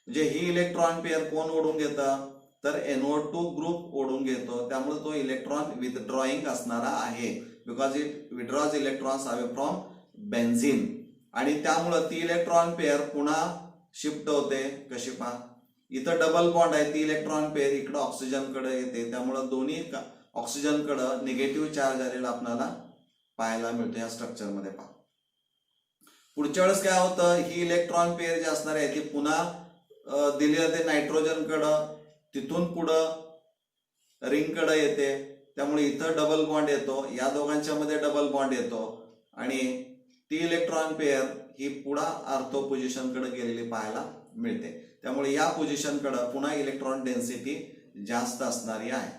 म्हणजे ही इलेक्ट्रॉन पेअर कोण ओढून घेतं तर NO2 ग्रुप ओढून घेतो. त्यामुळे तो इलेक्ट्रॉन विथड्रॉइंग असणारा आहे, because it withdraws electrons away from benzene. आणि त्यामुळं ती इलेक्ट्रॉन पेअर पुन्हा शिफ्ट होते. कशी पहा, इथं डबल बॉन्ड आहे, ती इलेक्ट्रॉन पेअर इकडं ऑक्सिजनकडे येते. त्यामुळं दोन्ही ऑक्सिजनकडं निगेटिव्ह चार्ज आलेला आपल्याला पाहायला मिळतो या स्ट्रक्चरमध्ये. पहा पुढच्या वेळेस काय होतं, ही इलेक्ट्रॉन पेअर जी असणार आहे ती पुन्हा दिली जाते नायट्रोजनकडं, तिथून पुढं रिंगकडे येते. त्यामुळे इथं डबल बॉन्ड येतो, या दोघांच्या मध्ये डबल बॉन्ड येतो आणि ती इलेक्ट्रॉन पेअर ही पुढं आर्थो पोझिशनकडे गेलेली पाहायला मिळते. त्यामुळे या पोझिशनकडे पुन्हा इलेक्ट्रॉन डेन्सिटी जास्त असणारी आहे.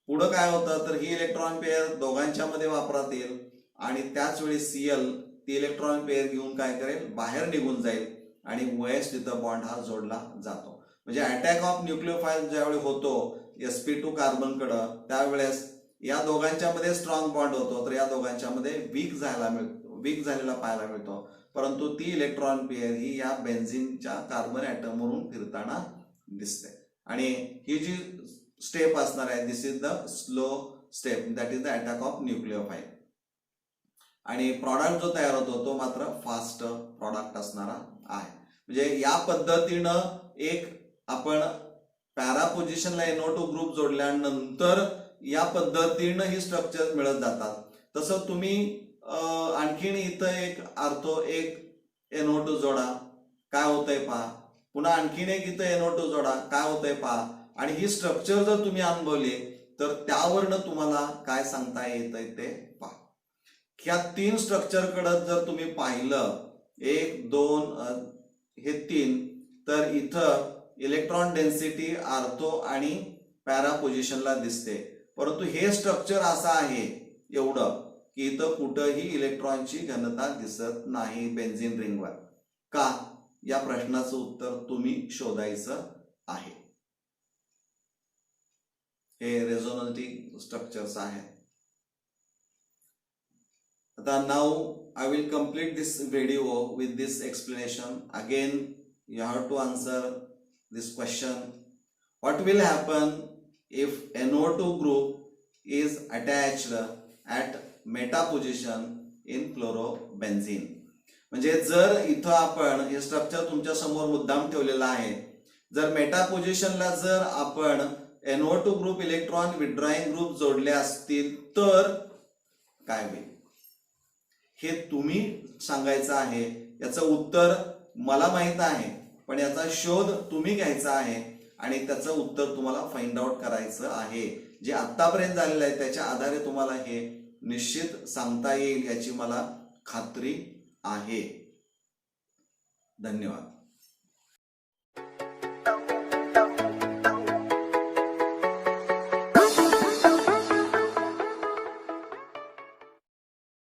पुढं काय होतं तर ही इलेक्ट्रॉन पेअर दोघांच्या मध्ये वापरात येईल आणि त्याच वेळी Cl ती इलेक्ट्रॉन पेअर घेऊन काय करेल, बाहेर निघून जाईल आणि वेस्ट तिथं बॉन्ड हा जोडला जातो. म्हणजे अटॅक ऑफ न्यूक्लिओफाइल ज्यावेळी होतो sp2 कार्बनकडं, त्यावेळेस या दोघांच्या मध्ये स्ट्रॉंग बॉन्ड होतो, तर या दोघांच्या मध्ये वीक झालेला पाहायला मिळतो. परंतु ती इलेक्ट्रॉन पेअर ही या बेन्झिनच्या कार्बन ॲटमवरून फिरताना दिसते. आणि ही जी स्टेप असणार आहे, this is the slow step, that is the attack of nucleophile. आणि प्रॉडक्ट जो तयार होतो तो मात्र फास्ट प्रॉडक्ट असणारा आहे. म्हणजे या पद्धतीनं एक आपण पॅरा पोझिशनला NO2 ग्रुप जोडल्यानंतर या पद्धतीनं ही स्ट्रक्चर मिळत जातात. तसं तुम्ही आणखीन इथं एक आर्थो एक NO2 जोडा, काय होतंय पहा. पुन्हा आणखीन एक इथं NO2 जोडा, काय होतंय पहा. आणि ही स्ट्रक्चर जर तुम्ही अनुभवली तर त्यावरनं तुम्हाला काय सांगता येतंय ते पहा. ह्या 3 स्ट्रक्चरकडे जर तुम्ही पाहिलं, 1 2 हे 3, तर इथं इलेक्ट्रॉन डेन्सिटी आर्थो आणि पॅरा पोझिशनला दिसते. परंतु हे स्ट्रक्चर असं आहे एवढं की इथं कुठंही इलेक्ट्रॉनची घनता दिसत नाही बेन्झिन रिंगवर. का, या प्रश्नाचं उत्तर तुम्ही शोधायचं आहे. हे रेझोनन्टिंग स्ट्रक्चर्स आहेत. आता now I will complete this video with this explanation. Again, you have to answer this question. What will happen if NO2 group is attached at meta position in chlorobenzene? म्हणजे जर इथं आपण हे स्ट्रक्चर तुमच्या समोर मुद्दाम ठेवलेलं आहे, जर मेटा पोझिशनला जर आपण NO2 group electron withdrawing group जोडले असतील तर काय होईल हे तुम्ही सांगायचं आहे. याचं उत्तर मला माहित आहे, पण याचा शोध तुम्ही घ्यायचा आहे आणि त्याचं उत्तर तुम्हाला फाइंड आउट करायचं आहे. जे आतापर्यंत झालेलं आहे त्याच्या आधारे तुम्हाला हे निश्चित सांगता येईल याची मला खात्री आहे. धन्यवाद.